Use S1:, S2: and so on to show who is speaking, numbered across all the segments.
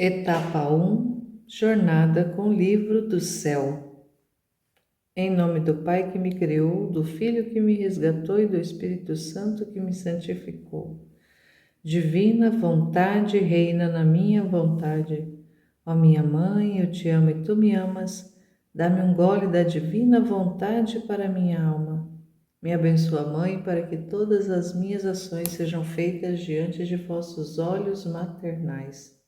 S1: Etapa 1: Jornada com o livro do céu. Em nome do Pai que me criou, do Filho que me resgatou e do Espírito Santo que me santificou. Divina vontade reina na minha vontade. Ó minha mãe, eu te amo e tu me amas. Dá-me um gole da divina vontade para minha alma. Me abençoa, Mãe, para que todas as minhas ações sejam feitas diante de vossos olhos maternais.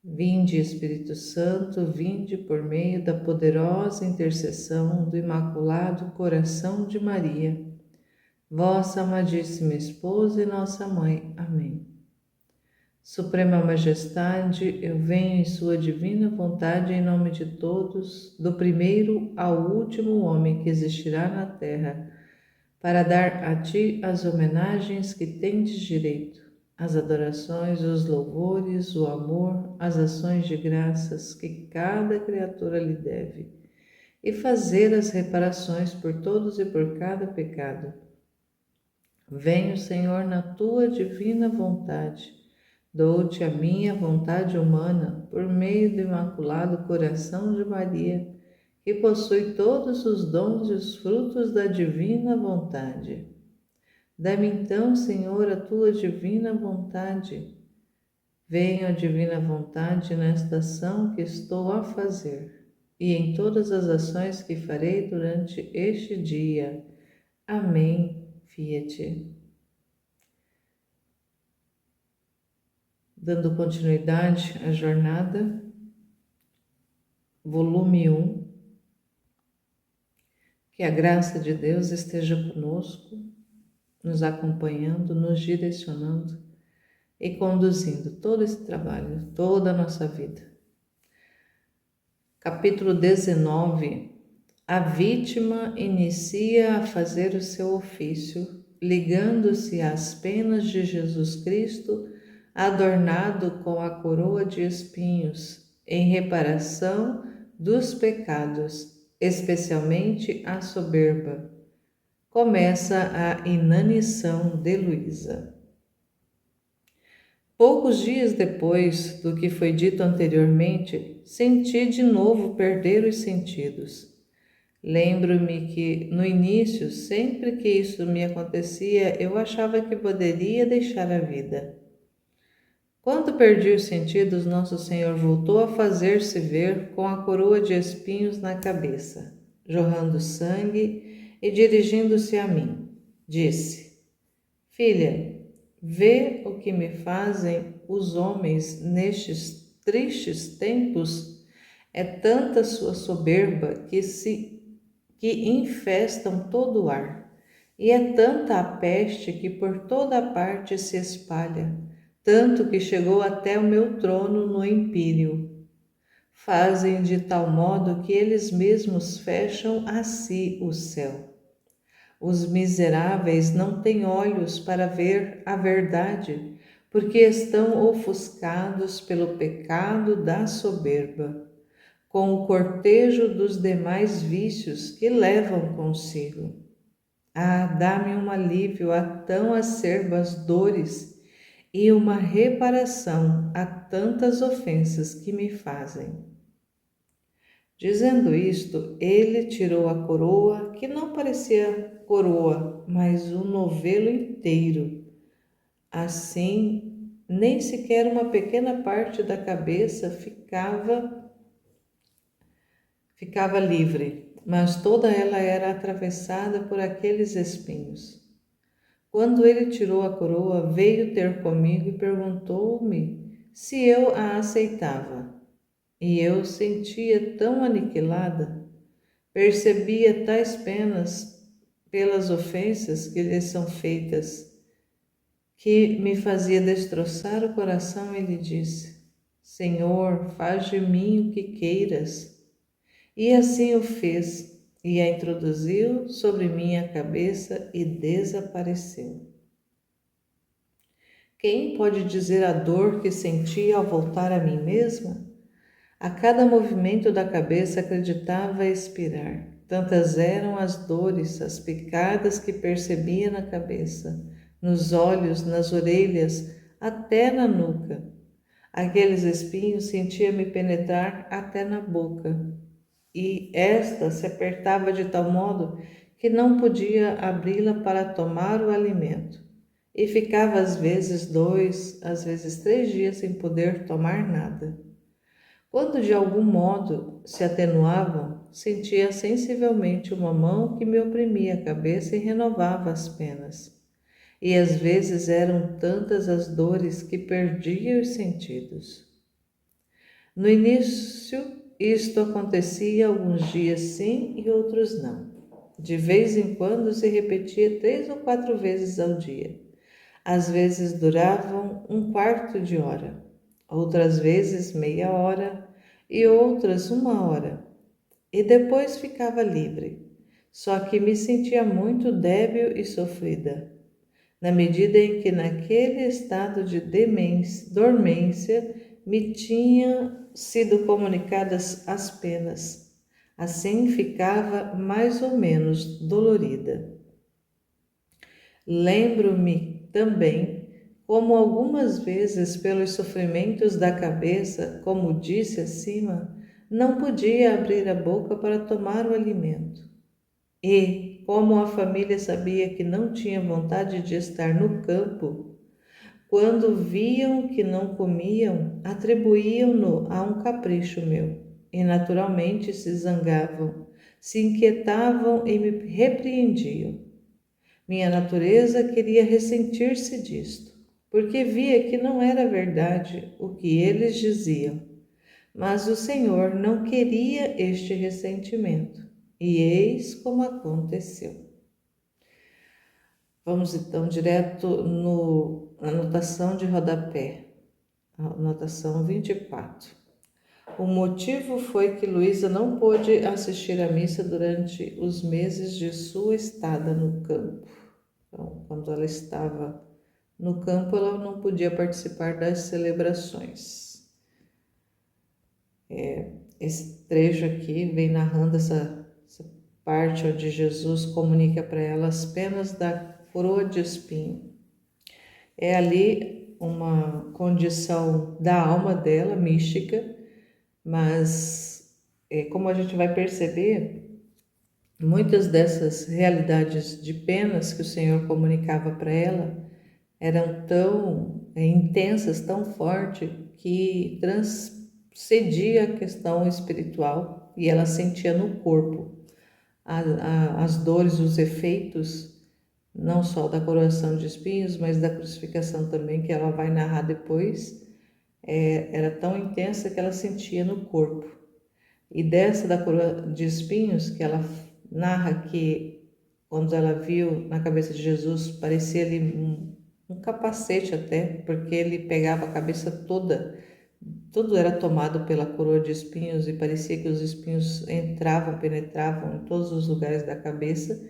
S1: Vinde, Espírito Santo, vinde por meio da poderosa intercessão do Imaculado Coração de Maria, vossa amadíssima esposa e nossa mãe. Amém. Suprema Majestade, eu venho em sua divina vontade em nome de todos, do primeiro ao último homem que existirá na terra, para dar a ti as homenagens que tendes direito, as adorações, os louvores, o amor, as ações de graças que cada criatura lhe deve, e fazer as reparações por todos e por cada pecado. Venho, Senhor, na tua divina vontade. Dou-te a minha vontade humana por meio do Imaculado Coração de Maria, que possui todos os dons e os frutos da divina vontade. Dá-me então, Senhor, a tua divina vontade. Venha a divina vontade nesta ação que estou a fazer e em todas as ações que farei durante este dia. Amém. Fiat. Dando continuidade à jornada, volume 1. Que a graça de Deus esteja conosco, nos acompanhando, nos direcionando e conduzindo todo esse trabalho, toda a nossa vida. Capítulo 19. A vítima inicia a fazer o seu ofício, ligando-se às penas de Jesus Cristo, adornado com a coroa de espinhos, em reparação dos pecados, especialmente a soberba. Começa a inanição de Luísa. Poucos dias depois do que foi dito anteriormente, senti de novo perder os sentidos. Lembro-me que, no início, sempre que isso me acontecia, eu achava que poderia deixar a vida. Quando perdi os sentidos, Nosso Senhor voltou a fazer-se ver com a coroa de espinhos na cabeça, jorrando sangue e dirigindo-se a mim. Disse: Filha, vê o que me fazem os homens nestes tristes tempos. É tanta sua soberba que infestam todo o ar, e é tanta a peste que por toda parte se espalha, tanto que chegou até o meu trono no império. Fazem de tal modo que eles mesmos fecham a si o céu. Os miseráveis não têm olhos para ver a verdade, porque estão ofuscados pelo pecado da soberba, com o cortejo dos demais vícios que levam consigo. Ah, dá-me um alívio a tão acerbas dores e uma reparação a tantas ofensas que me fazem. Dizendo isto, ele tirou a coroa, que não parecia coroa, mas um novelo inteiro. Assim, nem sequer uma pequena parte da cabeça ficava livre, mas toda ela era atravessada por aqueles espinhos. Quando ele tirou a coroa, veio ter comigo e perguntou-me se eu a aceitava. E eu sentia tão aniquilada, percebia tais penas pelas ofensas que lhes são feitas, que me fazia destroçar o coração e lhe disse: Senhor, faz de mim o que queiras. E assim o fez, e a introduziu sobre minha cabeça e desapareceu. Quem pode dizer a dor que senti ao voltar a mim mesma? A cada movimento da cabeça acreditava expirar. Tantas eram as dores, as picadas que percebia na cabeça, nos olhos, nas orelhas, até na nuca. Aqueles espinhos sentia-me penetrar até na boca, e esta se apertava de tal modo que não podia abri-la para tomar o alimento, e ficava às vezes 2, às vezes 3 dias sem poder tomar nada. Quando de algum modo se atenuavam, sentia sensivelmente uma mão que me oprimia a cabeça e renovava as penas. E às vezes eram tantas as dores que perdia os sentidos. No início, isto acontecia alguns dias sim e outros não. De vez em quando se repetia 3 ou 4 vezes ao dia. Às vezes duravam um quarto de hora, outras vezes meia hora e outras 1 hora. E depois ficava livre. Só que me sentia muito débil e sofrida, na medida em que naquele estado de dormência me tinham sido comunicadas as penas. Assim ficava mais ou menos dolorida. Lembro-me também como algumas vezes pelos sofrimentos da cabeça, como disse acima, não podia abrir a boca para tomar o alimento. E, como a família sabia que não tinha vontade de estar no campo, quando viam que não comiam, atribuíam-no a um capricho meu, e naturalmente se zangavam, se inquietavam e me repreendiam. Minha natureza queria ressentir-se disto, porque via que não era verdade o que eles diziam. Mas o Senhor não queria este ressentimento, e eis como aconteceu. Vamos então direto na anotação de rodapé, anotação 24. O motivo foi que Luísa não pôde assistir à missa durante os meses de sua estada no campo. Então, quando ela estava no campo, ela não podia participar das celebrações. Esse trecho aqui vem narrando essa parte onde Jesus comunica para ela as penas da coroa de espinho. É ali uma condição da alma dela, mística, mas como a gente vai perceber, muitas dessas realidades de penas que o Senhor comunicava para ela eram tão intensas, tão fortes, que transcendia a questão espiritual e ela sentia no corpo as dores, os efeitos, não só da coroação de espinhos, mas da crucificação também, que ela vai narrar depois, era tão intensa que ela sentia no corpo. E dessa da coroa de espinhos, que ela narra que quando ela viu na cabeça de Jesus, parecia ali um capacete até, porque ele pegava a cabeça toda, tudo era tomado pela coroa de espinhos e parecia que os espinhos entravam, penetravam em todos os lugares da cabeça.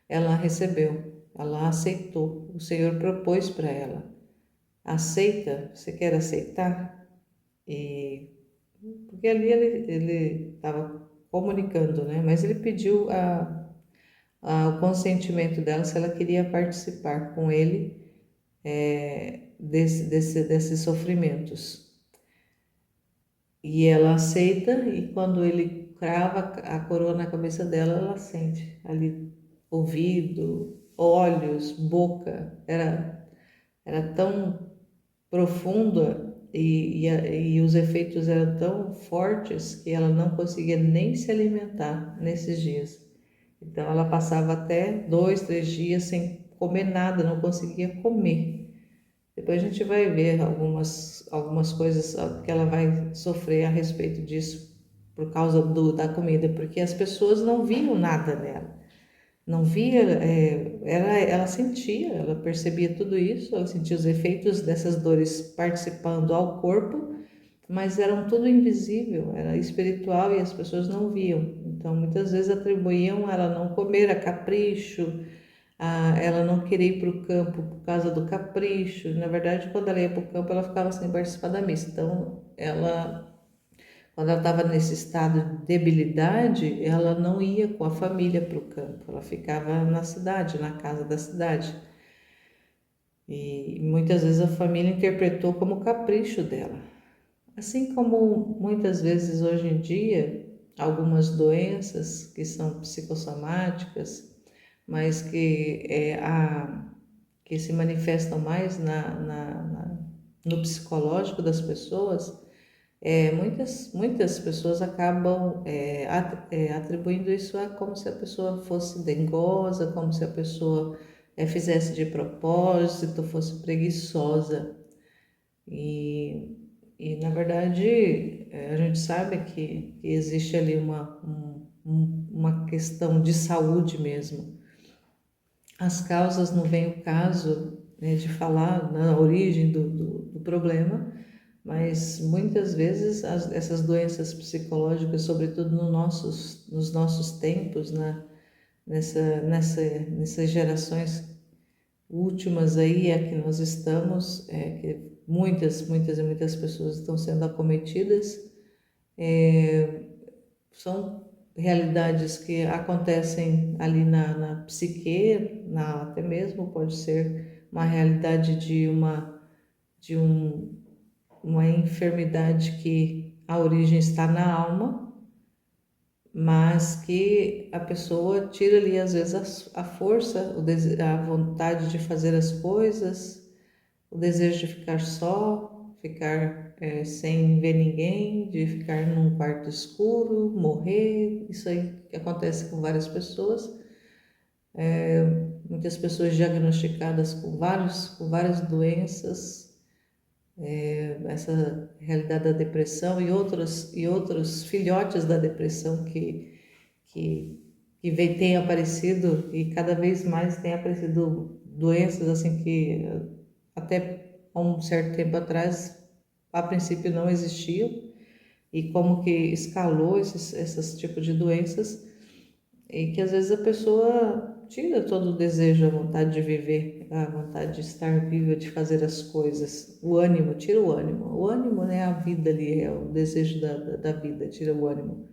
S1: Ela recebeu, ela aceitou, o Senhor propôs para ela: aceita, você quer aceitar? E porque ali ele estava comunicando, né? Mas ele pediu o consentimento dela se ela queria participar com ele desses sofrimentos. E ela aceita, e quando ele crava a coroa na cabeça dela, ela sente ali ouvido, olhos, boca. Era tão profunda e os efeitos eram tão fortes que ela não conseguia nem se alimentar nesses dias. Então ela passava até 2, 3 dias sem comer nada, não conseguia comer. Depois a gente vai ver algumas coisas que ela vai sofrer a respeito disso por causa da comida, porque as pessoas não viam nada nela. Não via, ela sentia, ela percebia tudo isso, ela sentia os efeitos dessas dores participando ao corpo, mas eram tudo invisível, era espiritual e as pessoas não viam. Então muitas vezes atribuíam ela não comer a capricho, ela não queria ir para o campo por causa do capricho. Na verdade, quando ela ia para o campo, ela ficava sem participar da missa. Então, quando ela estava nesse estado de debilidade, ela não ia com a família para o campo, ela ficava na cidade, na casa da cidade. E muitas vezes a família interpretou como capricho dela. Assim como muitas vezes hoje em dia, algumas doenças que são psicossomáticas, mas que se manifestam mais no psicológico das pessoas, muitas pessoas acabam atribuindo isso a como se a pessoa fosse dengosa, como se a pessoa fizesse de propósito, fosse preguiçosa. E, na verdade, a gente sabe que existe ali uma questão de saúde mesmo. As causas não vem o caso, né, de falar na origem do problema, mas muitas vezes essas doenças psicológicas, sobretudo nos nossos tempos, né, nessas gerações últimas aí é que nós estamos, que muitas pessoas estão sendo acometidas, são realidades que acontecem ali na psique, até mesmo pode ser uma realidade de uma enfermidade que a origem está na alma, mas que a pessoa tira ali às vezes a força, a vontade de fazer as coisas, o desejo de ficar só, ficar sem ver ninguém, de ficar num quarto escuro, morrer. Isso aí que acontece com várias pessoas. Muitas pessoas diagnosticadas com várias doenças, essa realidade da depressão e outros filhotes da depressão que, tem aparecido e cada vez mais tem aparecido doenças assim que até há um certo tempo atrás a princípio não existiam e como que escalou esses tipos de doenças e que às vezes a pessoa tira todo o desejo, a vontade de viver, a vontade de estar viva, de fazer as coisas, o ânimo, tira o ânimo. O ânimo, né, a vida ali, é o desejo da vida, tira o ânimo.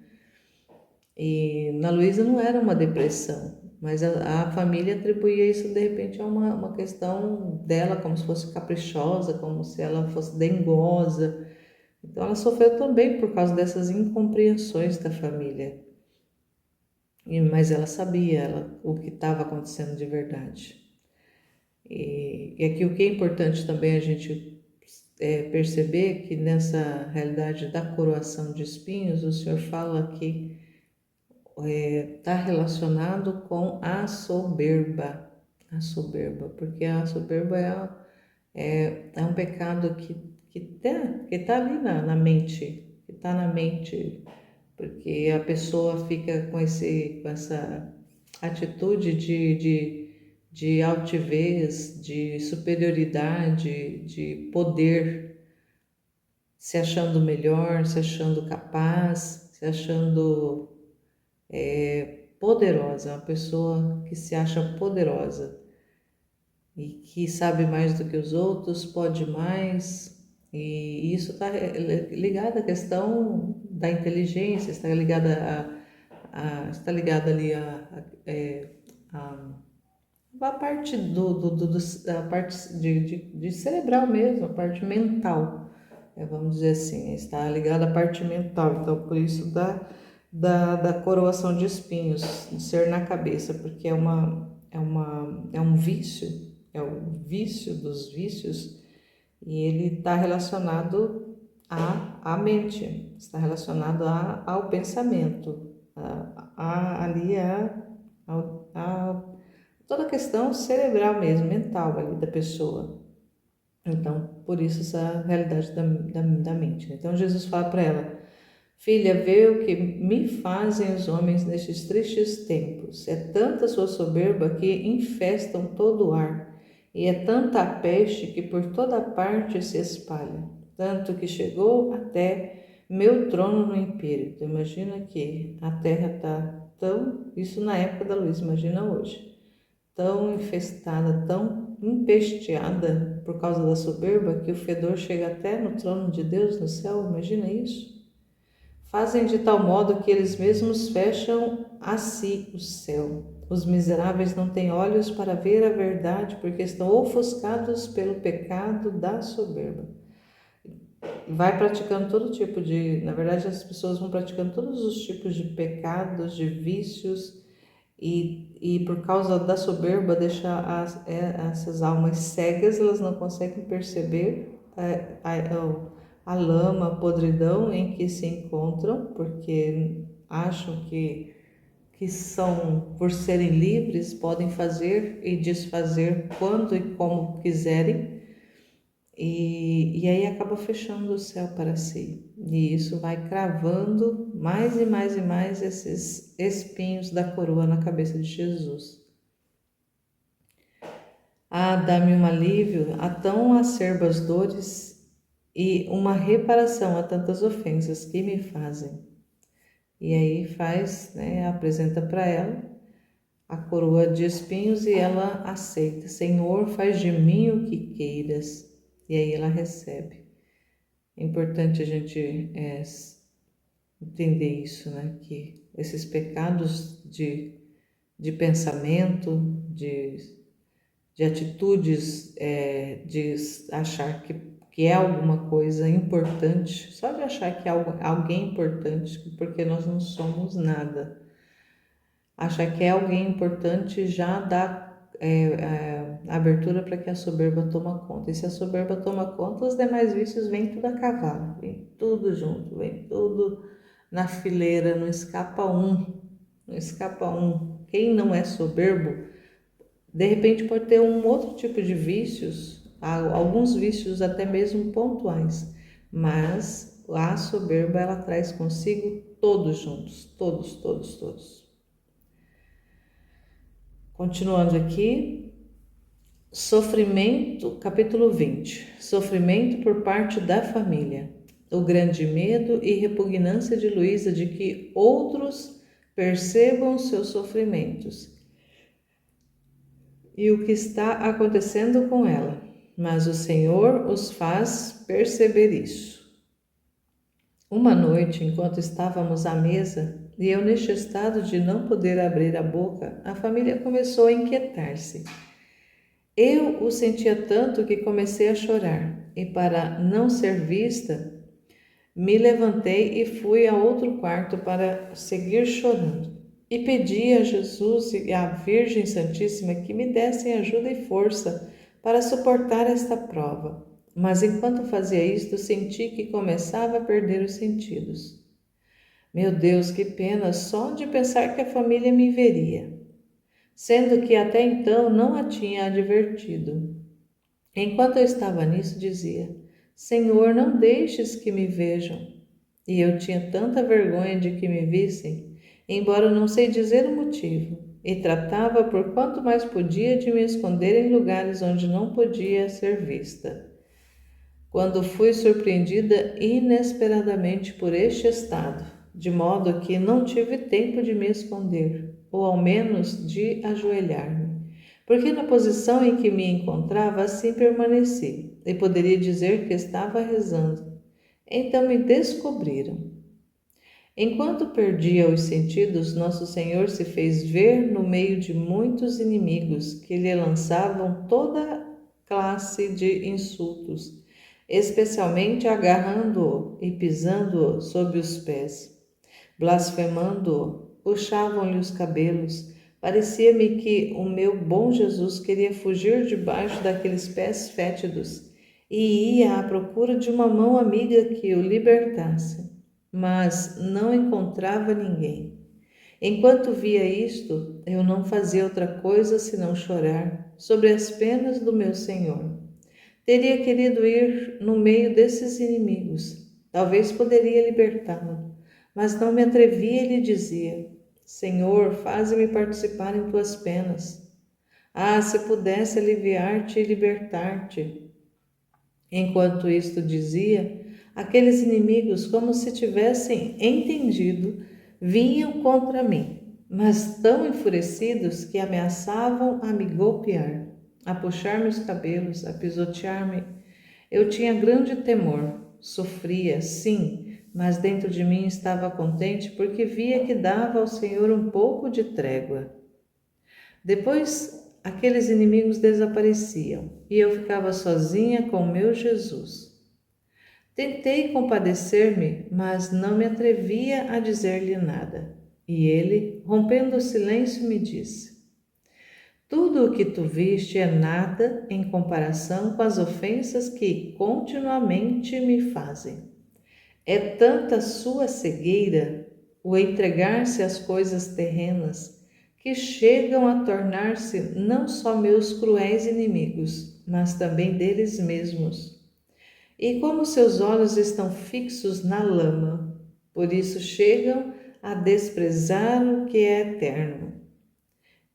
S1: E na Luísa não era uma depressão, mas a família atribuía isso de repente a uma questão dela, como se fosse caprichosa, como se ela fosse dengosa. Então ela sofreu também por causa dessas incompreensões da família. Mas ela sabia o que estava acontecendo de verdade. E aqui o que é importante também a gente perceber que nessa realidade da coroação de espinhos, o Senhor fala que está relacionado com a soberba, porque a soberba é um pecado que tá ali na mente, que está na mente, porque a pessoa fica com essa atitude de altivez, de superioridade, de poder, se achando melhor, se achando capaz, se achando poderosa, uma pessoa que se acha poderosa e que sabe mais do que os outros, pode mais, e isso está ligado à questão da inteligência, está ligada está ligada ali a parte a parte de cerebral mesmo, a parte mental, vamos dizer assim, está ligada à parte mental, então por isso da coroação de espinhos, de ser na cabeça, porque é um vício, é o vício dos vícios, e ele está relacionado à mente, está relacionado ao pensamento, ali a toda a questão cerebral mesmo, mental ali da pessoa. Então, por isso essa realidade da mente. Então Jesus fala para ela: filha, vê o que me fazem os homens nestes tristes tempos. É tanta sua soberba que infestam todo o ar, e é tanta a peste que por toda parte se espalha, tanto que chegou até meu trono no império. Então imagina que a terra está tão, isso na época da luz, imagina hoje, tão infestada, tão empesteada por causa da soberba que o fedor chega até no trono de Deus no céu, imagina isso? Fazem de tal modo que eles mesmos fecham a si o céu. Os miseráveis não têm olhos para ver a verdade, porque estão ofuscados pelo pecado da soberba. vai praticando todo tipo de, na verdade as pessoas vão praticando todos os tipos de pecados, de vícios, e por causa da soberba deixa essas almas cegas, elas não conseguem perceber a lama, a podridão em que se encontram, porque acham que são, por serem livres, podem fazer e desfazer quando e como quiserem, e aí acaba fechando o céu para si. E isso vai cravando mais e mais e mais esses espinhos da coroa na cabeça de Jesus. Ah, dá-me um alívio a tão acerbas dores e uma reparação a tantas ofensas que me fazem. E aí faz, né, apresenta para ela a coroa de espinhos e ela aceita. Senhor, faz de mim o que queiras. E aí ela recebe. É importante a gente entender isso, né? Que esses pecados de pensamento, de atitudes, de achar que é alguma coisa importante, só de achar que é alguém importante, porque nós não somos nada. Achar que é alguém importante já dá abertura para que a soberba toma conta. E se a soberba toma conta, os demais vícios vêm tudo a cavalo, vem tudo junto, vem tudo na fileira, não escapa um, não escapa um. Quem não é soberbo, de repente pode ter um outro tipo de vícios, alguns vícios até mesmo pontuais, mas a soberba ela traz consigo todos juntos, todos, todos, todos. Continuando aqui, sofrimento, capítulo 20. Sofrimento por parte da família. O grande medo e repugnância de Luísa de que outros percebam seus sofrimentos e o que está acontecendo com ela, mas o Senhor os faz perceber isso. Uma noite, enquanto estávamos à mesa, e eu neste estado de não poder abrir a boca, a família começou a inquietar-se. Eu o sentia tanto que comecei a chorar, e para não ser vista, me levantei e fui a outro quarto para seguir chorando. E pedi a Jesus e à Virgem Santíssima que me dessem ajuda e força para suportar esta prova. Mas enquanto fazia isto, senti que começava a perder os sentidos. Meu Deus, que pena só de pensar que a família me veria, sendo que até então não a tinha advertido. Enquanto eu estava nisso, dizia: Senhor, não deixes que me vejam. E eu tinha tanta vergonha de que me vissem, embora não sei dizer o motivo, e tratava por quanto mais podia de me esconder em lugares onde não podia ser vista. Quando fui surpreendida inesperadamente por este estado, de modo que não tive tempo de me esconder, ou ao menos de ajoelhar-me, porque na posição em que me encontrava assim permaneci, e poderia dizer que estava rezando. Então me descobriram. Enquanto perdia os sentidos, Nosso Senhor se fez ver no meio de muitos inimigos que lhe lançavam toda classe de insultos, especialmente agarrando-o e pisando-o sob os pés, blasfemando-o, puxavam-lhe os cabelos. Parecia-me que o meu bom Jesus queria fugir debaixo daqueles pés fétidos e ia à procura de uma mão amiga que o libertasse, mas não encontrava ninguém. Enquanto via isto, eu não fazia outra coisa senão chorar sobre as penas do meu Senhor. Teria querido ir no meio desses inimigos, talvez poderia libertá-lo, mas não me atrevia e lhe dizia: Senhor, faze-me participar em tuas penas. Ah, se pudesse aliviar-te e libertar-te. Enquanto isto dizia, aqueles inimigos, como se tivessem entendido, vinham contra mim, mas tão enfurecidos que ameaçavam a me golpear, a puxar-me os cabelos, a pisotear-me. Eu tinha grande temor, sofria, sim, mas dentro de mim estava contente porque via que dava ao Senhor um pouco de trégua. Depois aqueles inimigos desapareciam e eu ficava sozinha com meu Jesus. Tentei compadecer-me, mas não me atrevia a dizer-lhe nada. E ele, rompendo o silêncio, me disse: tudo o que tu viste é nada em comparação com as ofensas que continuamente me fazem. É tanta sua cegueira, o entregar-se às coisas terrenas, que chegam a tornar-se não só meus cruéis inimigos, mas também deles mesmos. E como seus olhos estão fixos na lama, por isso chegam a desprezar o que é eterno.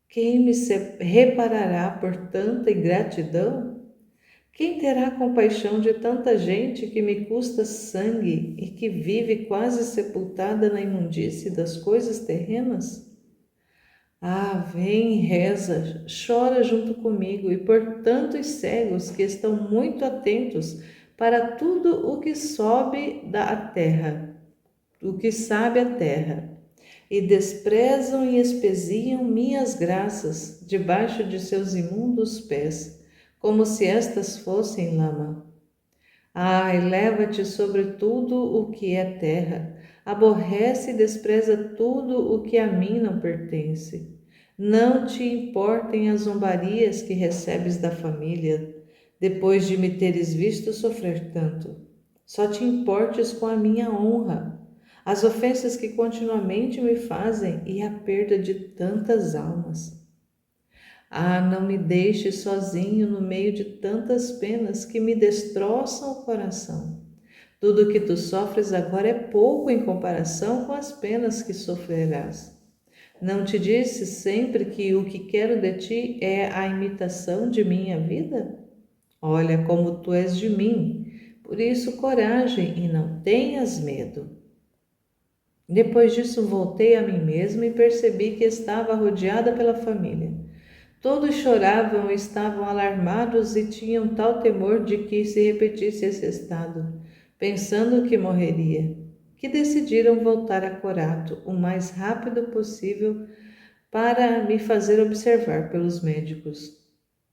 S1: Quem me reparará por tanta ingratidão? Quem terá compaixão de tanta gente que me custa sangue e que vive quase sepultada na imundície das coisas terrenas? Ah, vem, reza, chora junto comigo e por tantos cegos que estão muito atentos para tudo o que sobe da terra, o que sabe a terra, e desprezam e espeziam minhas graças debaixo de seus imundos pés, como se estas fossem lama. Ai, leva-te sobre tudo o que é terra, aborrece e despreza tudo o que a mim não pertence. Não te importem as zombarias que recebes da família, depois de me teres visto sofrer tanto. Só te importes com a minha honra, as ofensas que continuamente me fazem e a perda de tantas almas. Ah, não me deixes sozinho no meio de tantas penas que me destroçam o coração. Tudo que tu sofres agora é pouco em comparação com as penas que sofrerás. Não te disse sempre que o que quero de ti é a imitação de minha vida? Olha como tu és de mim, por isso coragem e não tenhas medo. Depois disso voltei a mim mesma e percebi que estava rodeada pela família. Todos choravam, estavam alarmados e tinham tal temor de que se repetisse esse estado, pensando que morreria, que decidiram voltar a Corato o mais rápido possível para me fazer observar pelos médicos.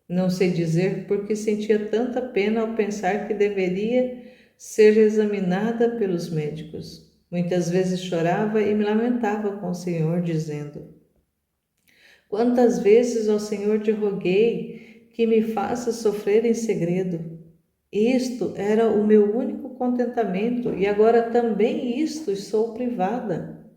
S1: Não sei dizer por que sentia tanta pena ao pensar que deveria ser examinada pelos médicos. Muitas vezes chorava e me lamentava com o Senhor, dizendo: quantas vezes ao Senhor te roguei que me faça sofrer em segredo. Isto era o meu único contentamento e agora também isto sou privada.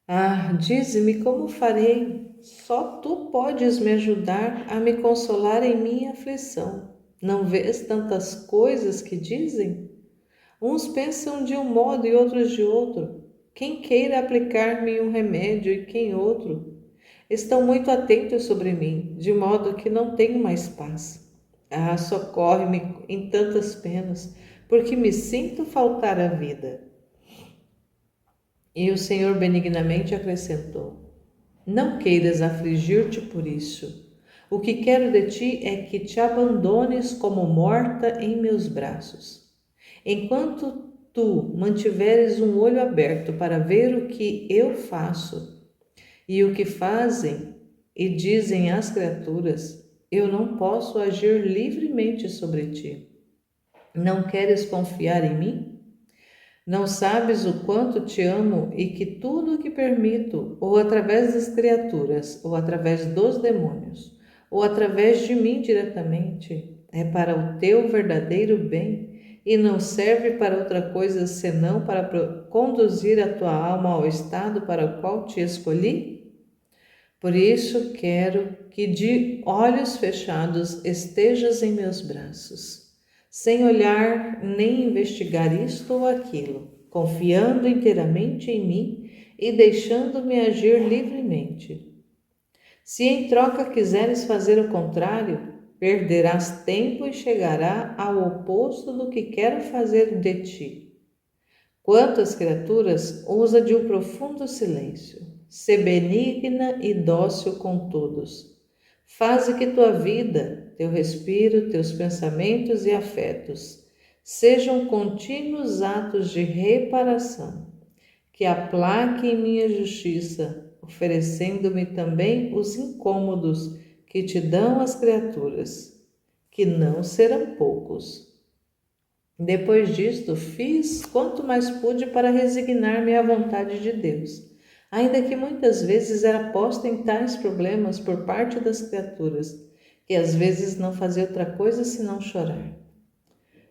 S1: Ah, dize-me como farei. Só tu podes me ajudar a me consolar em minha aflição. Não vês tantas coisas que dizem? Uns pensam de um modo e outros de outro. Quem queira aplicar-me um remédio e quem outro. Estão muito atentos sobre mim, de modo que não tenho mais paz. Ah, socorre-me em tantas penas, porque me sinto faltar a vida. E o Senhor benignamente acrescentou: não queiras afligir-te por isso. O que quero de ti é que te abandones como morta em meus braços. Enquanto tu mantiveres um olho aberto para ver o que eu faço e o que fazem e dizem as criaturas, eu não posso agir livremente sobre ti. Não queres confiar em mim? Não sabes o quanto te amo e que tudo o que permito, ou através das criaturas, ou através dos demônios, ou através de mim diretamente, é para o teu verdadeiro bem e não serve para outra coisa senão para conduzir a tua alma ao estado para o qual te escolhi? Por isso quero que de olhos fechados estejas em meus braços, sem olhar nem investigar isto ou aquilo, confiando inteiramente em mim e deixando-me agir livremente. Se em troca quiseres fazer o contrário, perderás tempo e chegará ao oposto do que quero fazer de ti. Quanto às criaturas, usa de um profundo silêncio. Sê benigna e dócil com todos. Faze que tua vida, teu respiro, teus pensamentos e afetos sejam contínuos atos de reparação, que aplaquem minha justiça, oferecendo-me também os incômodos que te dão as criaturas, que não serão poucos. Depois disto, fiz quanto mais pude para resignar-me à vontade de Deus, ainda que muitas vezes era posta em tais problemas por parte das criaturas, que às vezes não fazia outra coisa senão chorar.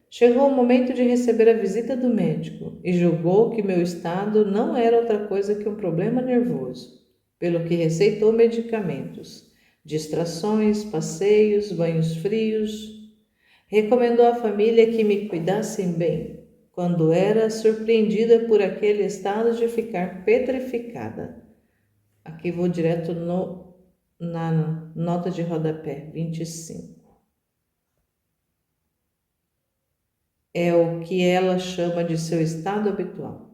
S1: Chegou o momento de receber a visita do médico e julgou que meu estado não era outra coisa que um problema nervoso, pelo que receitou medicamentos, distrações, passeios, banhos frios. Recomendou à família que me cuidassem bem, quando era surpreendida por aquele estado de ficar petrificada. Aqui vou direto na nota de rodapé 25. É o que ela chama de seu estado habitual.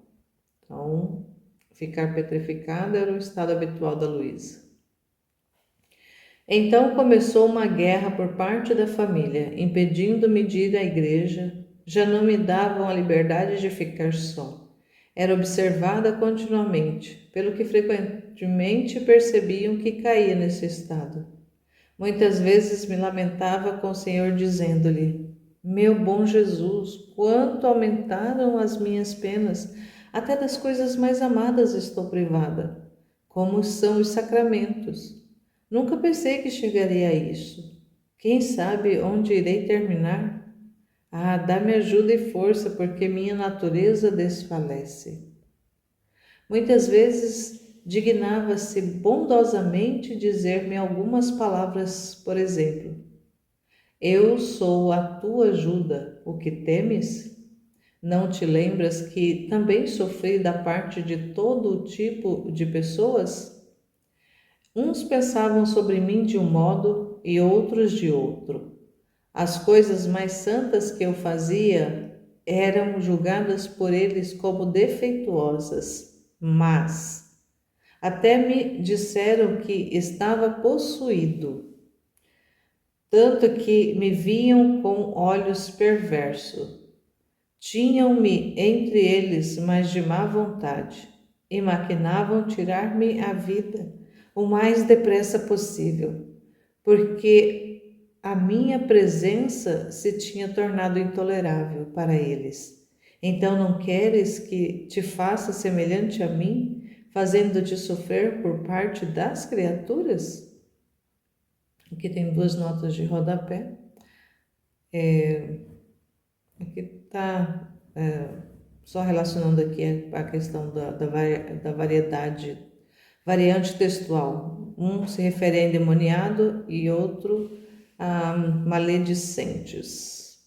S1: Então, ficar petrificada era o estado habitual da Luísa. Então começou uma guerra por parte da família, impedindo-me de ir à igreja. Já não me davam a liberdade de ficar só. Era observada continuamente, pelo que frequentemente percebiam que caía nesse estado. Muitas vezes me lamentava com o Senhor, dizendo-lhe: Meu bom Jesus, quanto aumentaram as minhas penas, até das coisas mais amadas estou privada, como são os sacramentos. Nunca pensei que chegaria a isso. Quem sabe onde irei terminar? Ah, dá-me ajuda e força, porque minha natureza desfalece. Muitas vezes dignava-se bondosamente dizer-me algumas palavras, por exemplo: Eu sou a tua ajuda, o que temes? Não te lembras que também sofri da parte de todo tipo de pessoas? Uns pensavam sobre mim de um modo e outros de outro. As coisas mais santas que eu fazia eram julgadas por eles como defeituosas, mas até me disseram que estava possuído, tanto que me viam com olhos perversos. Tinham-me entre eles, mas de má vontade, e maquinavam tirar-me a vida o mais depressa possível, porque a minha presença se tinha tornado intolerável para eles. Então não queres que te faça semelhante a mim, fazendo-te sofrer por parte das criaturas? Aqui tem duas notas de rodapé. Aqui está só relacionando aqui a questão da variedade, variante textual. Um se refere a endemoniado e outro a maledicentes.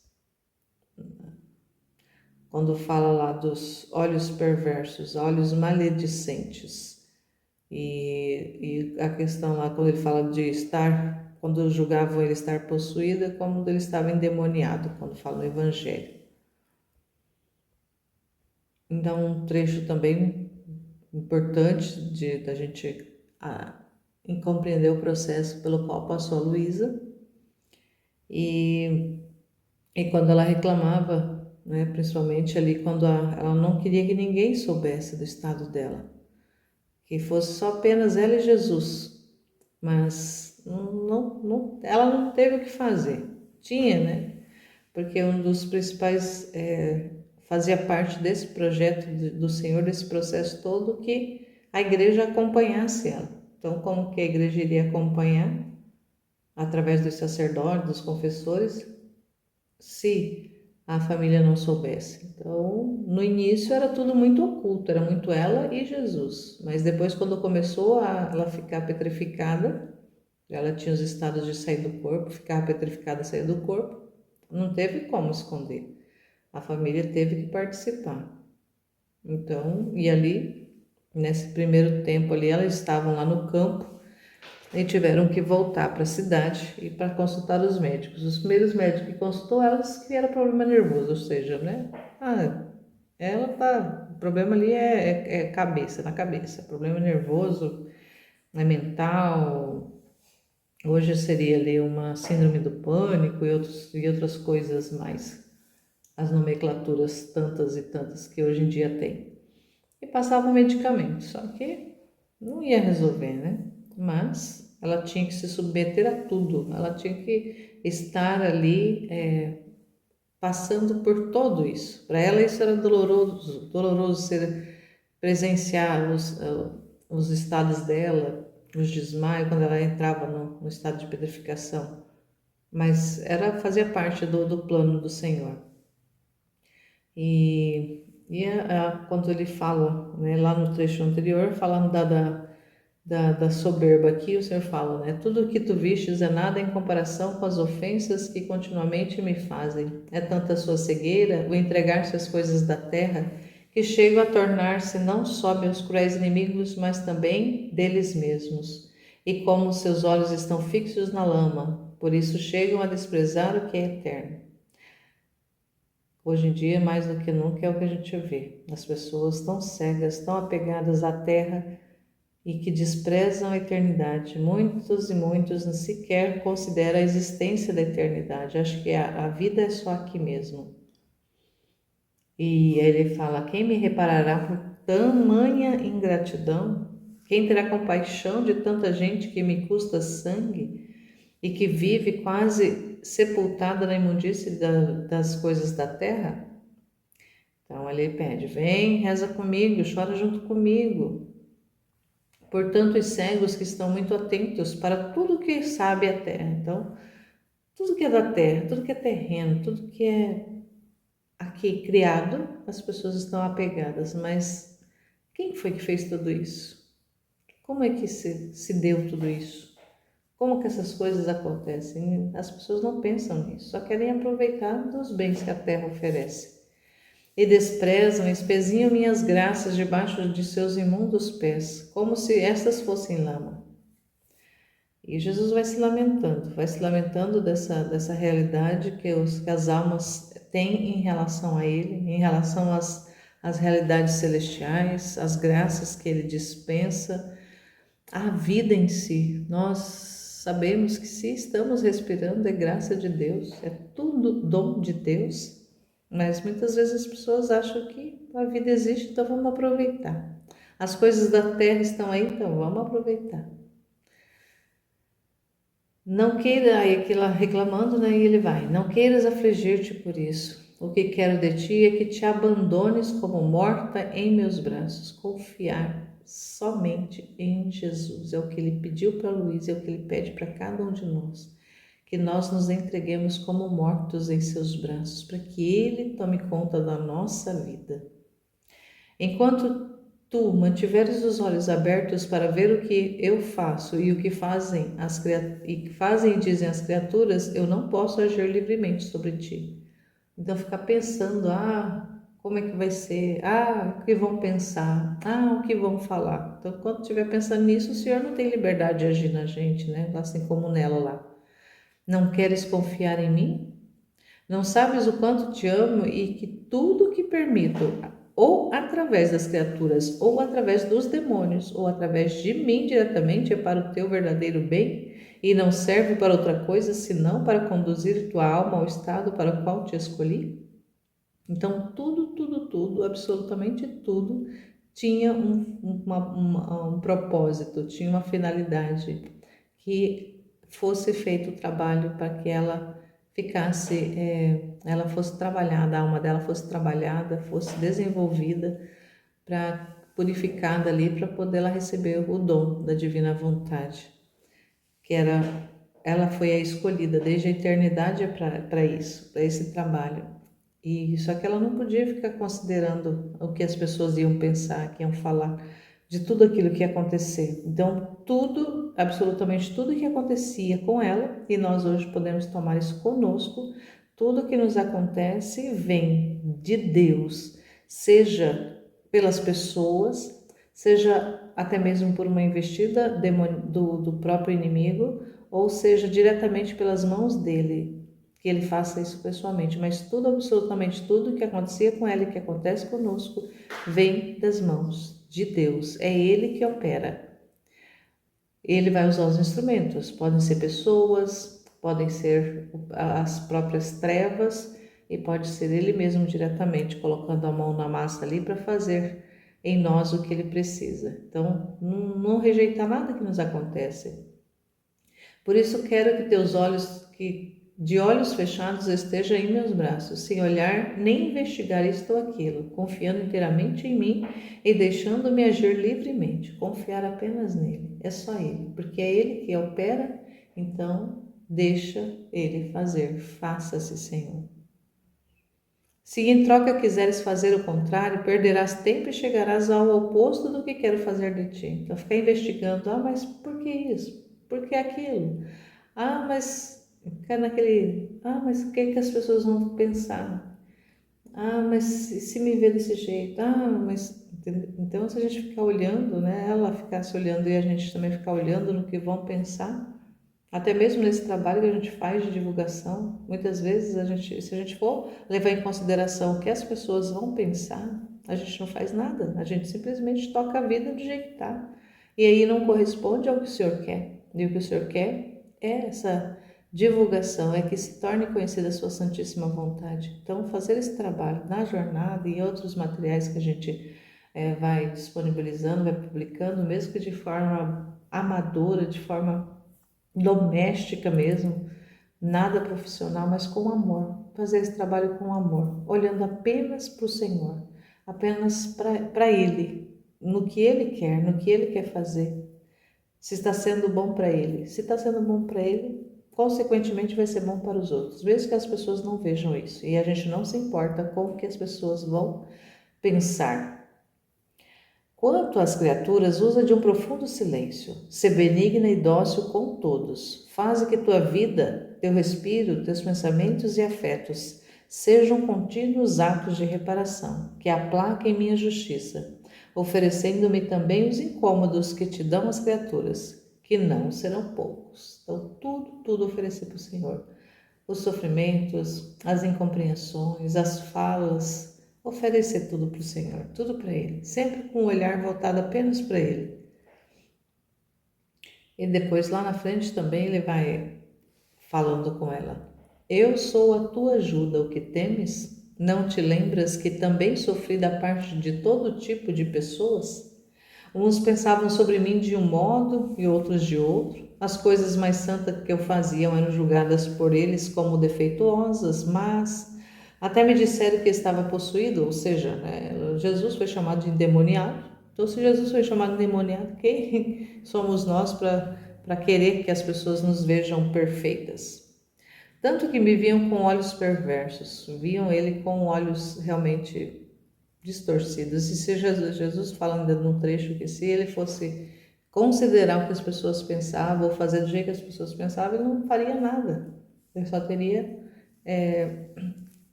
S1: Quando fala lá dos olhos perversos, olhos maledicentes. E a questão lá, quando ele fala de estar, quando julgavam ele estar possuído, é como ele estava endemoniado, quando fala no Evangelho. Então, um trecho também importante da gente compreender o processo pelo qual passou a Luísa. E quando ela reclamava, né, principalmente ali quando ela não queria que ninguém soubesse do estado dela, que fosse só apenas ela e Jesus, mas ela não teve o que fazer. Tinha, né? Porque um dos principais fazia parte desse projeto do Senhor, desse processo todo, que a igreja acompanhasse ela. Então, como que a igreja iria acompanhar? Através dos sacerdotes, dos confessores, se a família não soubesse. Então, no início era tudo muito oculto, era muito ela e Jesus. Mas depois, quando começou a ela ficar petrificada, ela tinha os estados de sair do corpo, ficar petrificada, sair do corpo, não teve como esconder. A família teve que participar. Então, e ali, nesse primeiro tempo ali, elas estavam lá no campo e tiveram que voltar para a cidade e para consultar os médicos. Os primeiros médicos que consultou elas que era problema nervoso, ou seja, né? Ela tá, o problema ali é cabeça, na cabeça, problema nervoso, é mental. Hoje seria ali uma síndrome do pânico e outras coisas mais, as nomenclaturas tantas e tantas que hoje em dia tem. E passava um medicamento, só que não ia resolver, né? Mas ela tinha que se submeter a tudo, ela tinha que estar ali passando por tudo isso. Para ela isso era doloroso presenciar os estados dela, os desmaios, quando ela entrava no estado de petrificação. Mas fazia parte do plano do Senhor. Quando ele fala, né, lá no trecho anterior, falando da soberba aqui, o Senhor fala, né? Tudo o que tu vistes é nada em comparação com as ofensas que continuamente me fazem. É tanta sua cegueira, o entregar-se às coisas da terra, que chegam a tornar-se não só meus cruéis inimigos, mas também deles mesmos. E como seus olhos estão fixos na lama, por isso chegam a desprezar o que é eterno. Hoje em dia, mais do que nunca, é o que a gente vê. As pessoas tão cegas, tão apegadas à terra e que desprezam a eternidade. Muitos e muitos nem sequer consideram a existência da eternidade. Acho que a vida é só aqui mesmo. E ele fala: quem me reparará por tamanha ingratidão? Quem terá compaixão de tanta gente que me custa sangue e que vive quase sepultada na imundície das coisas da terra? Então ele pede: vem, reza comigo, chora junto comigo. Por tantos cegos que estão muito atentos para tudo que sabe a terra. Então, tudo que é da terra, tudo que é terreno, tudo que é aqui criado, as pessoas estão apegadas. Mas quem foi que fez tudo isso? Como é que se deu tudo isso? Como que essas coisas acontecem? As pessoas não pensam nisso, só querem aproveitar dos bens que a terra oferece. E desprezam, espezinham minhas graças debaixo de seus imundos pés, como se estas fossem lama. E Jesus vai se lamentando dessa realidade que as almas têm em relação a Ele, em relação às realidades celestiais, às graças que Ele dispensa, a vida em si. Nós sabemos que se estamos respirando é graça de Deus, é tudo dom de Deus. Mas muitas vezes as pessoas acham que a vida existe, então vamos aproveitar. As coisas da terra estão aí, então vamos aproveitar. Não queira, aí aquilo reclamando, né? E ele vai: não queiras afligir-te por isso. O que quero de ti é que te abandones como morta em meus braços. Confiar somente em Jesus. É o que ele pediu para Luiz, é o que ele pede para cada um de nós. Que nós nos entreguemos como mortos em seus braços, para que Ele tome conta da nossa vida. Enquanto tu mantiveres os olhos abertos para ver o que eu faço e o que fazem e dizem as criaturas, eu não posso agir livremente sobre ti. Então ficar pensando, como é que vai ser? O que vão pensar? O que vão falar? Então quando estiver pensando nisso, o Senhor não tem liberdade de agir na gente, né? Assim como nela lá. Não queres confiar em mim? Não sabes o quanto te amo e que tudo que permito, ou através das criaturas, ou através dos demônios, ou através de mim diretamente, é para o teu verdadeiro bem e não serve para outra coisa senão para conduzir tua alma ao estado para o qual te escolhi? Então, tudo, absolutamente tudo tinha um propósito, tinha uma finalidade, que fosse feito o trabalho para que ela ela fosse trabalhada, a alma dela fosse trabalhada, fosse desenvolvida, para purificada ali, para poder ela receber o dom da divina vontade, que ela foi a escolhida desde a eternidade para isso, para esse trabalho. E só que ela não podia ficar considerando o que as pessoas iam pensar, que iam falar, de tudo aquilo que ia acontecer. Então, tudo, absolutamente tudo que acontecia com ela, e nós hoje podemos tomar isso conosco, tudo que nos acontece vem de Deus, seja pelas pessoas, seja até mesmo por uma investida do próprio inimigo, ou seja diretamente pelas mãos dele, que ele faça isso pessoalmente. Mas tudo, absolutamente tudo que acontecia com ela e que acontece conosco, vem das mãos de Deus. É Ele que opera. Ele vai usar os instrumentos, podem ser pessoas, podem ser as próprias trevas, e pode ser Ele mesmo diretamente, colocando a mão na massa ali para fazer em nós o que Ele precisa. Então, não rejeitar nada que nos acontece. Por isso quero que teus olhos, que de olhos fechados, esteja em meus braços, sem olhar nem investigar isto ou aquilo, confiando inteiramente em mim e deixando-me agir livremente, confiar apenas nele. É só ele, porque é ele que opera, então deixa ele fazer. Faça-se, Senhor. Se em troca quiseres fazer o contrário, perderás tempo e chegarás ao oposto do que quero fazer de ti. Então fica investigando, mas por que isso? Por que aquilo? Mas fica naquele, mas o que é que as pessoas vão pensar? Mas se me ver desse jeito? Mas então se a gente ficar olhando, né? Ela ficar se olhando e a gente também ficar olhando no que vão pensar, até mesmo nesse trabalho que a gente faz de divulgação, muitas vezes se a gente for levar em consideração o que as pessoas vão pensar, a gente não faz nada, a gente simplesmente toca a vida do jeito que está. E aí não corresponde ao que o Senhor quer. E o que o Senhor quer é essa divulgação, é que se torne conhecida a sua santíssima vontade. Então, fazer esse trabalho na jornada e outros materiais que a gente vai disponibilizando, vai publicando, mesmo que de forma amadora, de forma doméstica mesmo, nada profissional, mas com amor. Fazer esse trabalho com amor, olhando apenas para o Senhor, apenas para Ele, no que Ele quer, no que Ele quer fazer. Se está sendo bom para Ele. Se está sendo bom para Ele, consequentemente vai ser bom para os outros, mesmo que as pessoas não vejam isso. E a gente não se importa com o que as pessoas vão pensar. Quanto às criaturas, usa de um profundo silêncio. Sê benigna e dócil com todos. Faze que tua vida, teu respiro, teus pensamentos e afetos sejam contínuos atos de reparação, que aplaquem minha justiça, oferecendo-me também os incômodos que te dão as criaturas, que não serão poucos. Então, tudo oferecer para o Senhor. Os sofrimentos, as incompreensões, as falas, oferecer tudo para o Senhor, tudo para Ele, sempre com o olhar voltado apenas para Ele. E depois lá na frente também ele vai falando com ela. Eu sou a tua ajuda, o que temes? Não te lembras que também sofri da parte de todo tipo de pessoas? Uns pensavam sobre mim de um modo e outros de outro. As coisas mais santas que eu fazia eram julgadas por eles como defeituosas, mas até me disseram que estava possuído, ou seja, Jesus foi chamado de endemoniado. Então, se Jesus foi chamado de endemoniado, quem somos nós para querer que as pessoas nos vejam perfeitas? Tanto que me viam com olhos perversos, viam ele com olhos realmente distorcidos. E se Jesus fala ainda num trecho que se ele fosse considerar o que as pessoas pensavam ou fazer do jeito que as pessoas pensavam, ele não faria nada. Ele só teria,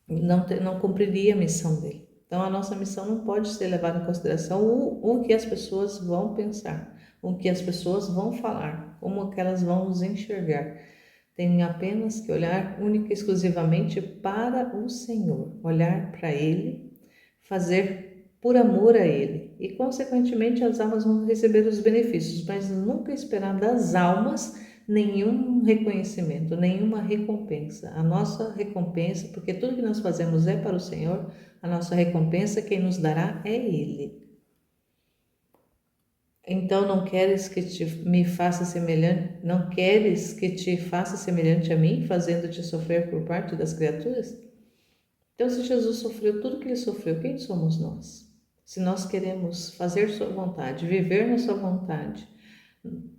S1: não cumpriria a missão dele. Então a nossa missão não pode ser levada em consideração o que as pessoas vão pensar, o que as pessoas vão falar, como que elas vão nos enxergar. Tem apenas que olhar única e exclusivamente para o Senhor, olhar para Ele, fazer por amor a Ele e, consequentemente, as almas vão receber os benefícios, mas nunca esperar das almas nenhum reconhecimento, nenhuma recompensa. A nossa recompensa, porque tudo que nós fazemos é para o Senhor, a nossa recompensa quem nos dará é Ele. Então não queres que me faça semelhante, não queres que te faça semelhante a mim, fazendo-te sofrer por parte das criaturas? Então, se Jesus sofreu tudo que ele sofreu, quem somos nós? Se nós queremos fazer sua vontade, viver na sua vontade,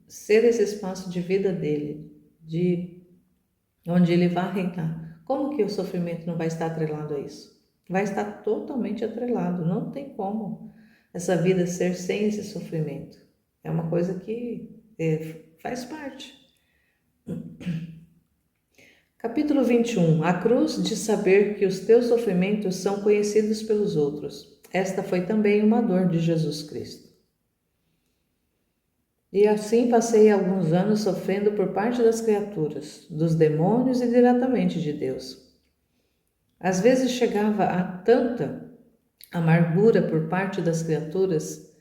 S1: ser esse espaço de vida dele, de onde ele vai reinar, como que o sofrimento não vai estar atrelado a isso? Vai estar totalmente atrelado, não tem como essa vida ser sem esse sofrimento. É uma coisa que faz parte. Capítulo 21. A cruz de saber que os teus sofrimentos são conhecidos pelos outros. Esta foi também uma dor de Jesus Cristo. E assim passei alguns anos sofrendo por parte das criaturas, dos demônios e diretamente de Deus. Às vezes chegava a tanta amargura por parte das criaturas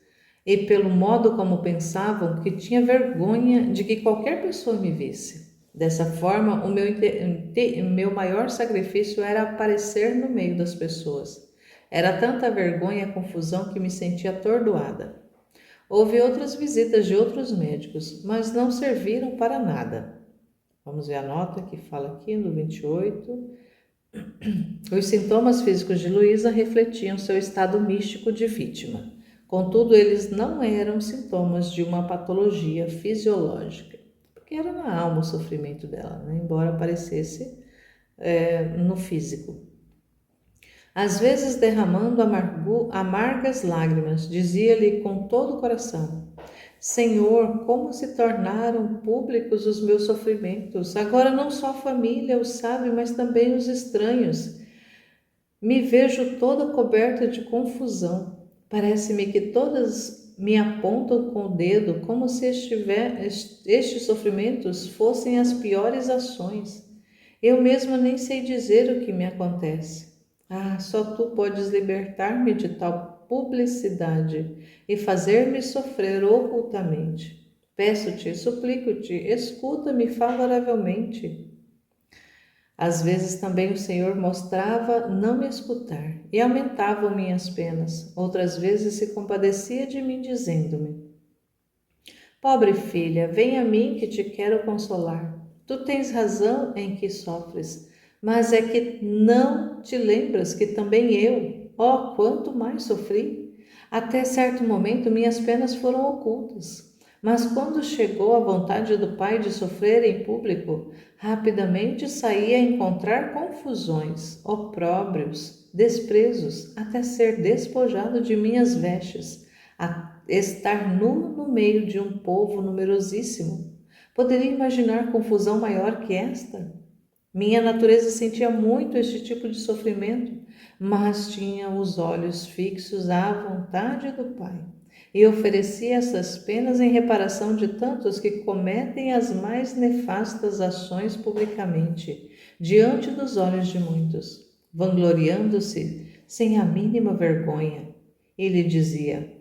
S1: e pelo modo como pensavam que tinha vergonha de que qualquer pessoa me visse. Dessa forma, o meu maior sacrifício era aparecer no meio das pessoas. Era tanta vergonha e confusão que me sentia atordoada. Houve outras visitas de outros médicos, mas não serviram para nada. Vamos ver a nota que fala aqui no 28. Os sintomas físicos de Luísa refletiam seu estado místico de vítima. Contudo, eles não eram sintomas de uma patologia fisiológica, porque era na alma o sofrimento dela, né? Embora aparecesse no físico. Às vezes, derramando amargas lágrimas, dizia-lhe com todo o coração: Senhor, como se tornaram públicos os meus sofrimentos. Agora não só a família o sabe, mas também os estranhos. Me vejo toda coberta de confusão. Parece-me que todas me apontam com o dedo, como se estes sofrimentos fossem as piores ações. Eu mesma nem sei dizer o que me acontece. Ah, só tu podes libertar-me de tal publicidade e fazer-me sofrer ocultamente. Peço-te, suplico-te, escuta-me favoravelmente. Às vezes também o Senhor mostrava não me escutar e aumentavam minhas penas. Outras vezes se compadecia de mim, dizendo-me: Pobre filha, vem a mim que te quero consolar. Tu tens razão em que sofres, mas é que não te lembras que também eu, quanto mais sofri? Até certo momento minhas penas foram ocultas. Mas quando chegou a vontade do Pai de sofrer em público, rapidamente saí a encontrar confusões, opróbrios, desprezos, até ser despojado de minhas vestes, estar nu no meio de um povo numerosíssimo. Poderia imaginar confusão maior que esta? Minha natureza sentia muito este tipo de sofrimento, mas tinha os olhos fixos à vontade do Pai e oferecia essas penas em reparação de tantos que cometem as mais nefastas ações publicamente, diante dos olhos de muitos, vangloriando-se sem a mínima vergonha. Ele dizia: